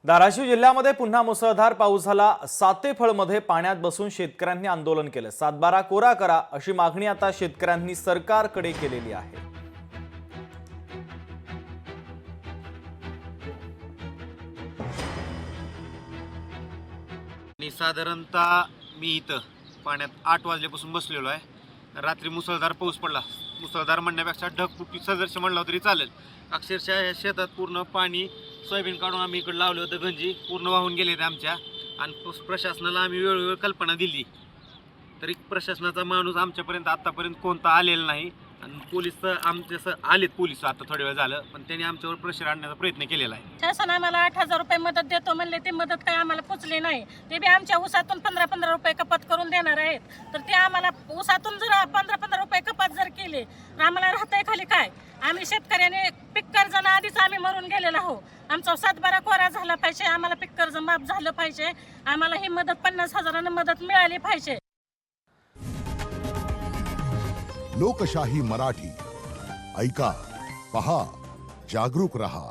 धाराशिव जिल्ह्यामध्ये पुन्हा मुसळधार पाऊस झाला। सातेफळमध्ये पाण्यात बसून शेतकऱ्यांनी आंदोलन केलं। सातबारा कोरा करा अशी मागणी आता शेतकऱ्यांनी सरकारकडे केलेली आहे। साधारणतः मी इथं पाण्यात 8 वाजल्यापासून बसलेलो आहे। रात्री मुसळधार पाऊस पडला। मुसळधार म्हणण्यापेक्षा ढगफुटी सदृश म्हणलं तरी चालेल। अक्षरशः या शेतात पूर्ण पाणी, सोयाबीन काढून आम्ही इकडे लावलं होतं, गंजी पूर्ण वाहून गेले ते आमच्या। आणि प्रशासनाला आम्ही वेळोवेळी कल्पना दिली तरी प्रशासनाचा माणूस आमच्यापर्यंत आतापर्यंत कोणता आलेला नाही। आणि पोलीस आमचे आलेत, पोलीस आता थोडे वेळ झालं, पण त्यांनी आमच्यावर प्रेशर आणण्याचा प्रयत्न केलेला आहे। शासन आम्हाला 8,000 रुपये मदत देतो म्हणले, ते मदत काय आम्हाला पोचली नाही। ते बी आमच्या ऊसातून 15-15 रुपये कपात करून देणार आहेत। तर ते आम्हाला ऊसातून जर 15-15 रुपये कपात जर केले तर आम्हाला राहतंय खाली काय? आम्ही शेतकऱ्याने पीक कर्जानं आधीच आम्ही मरून गेलेलो आहो। आमचा सातबारा कोरा झाला पाहिजे, आम्हाला पीक कर्ज माफ झालं पाहिजे, आम्हाला ही मदत 50,000 मदत मिळाली पाहिजे। लोकशाही मराठी ऐका, पहा, जागरूक रहा।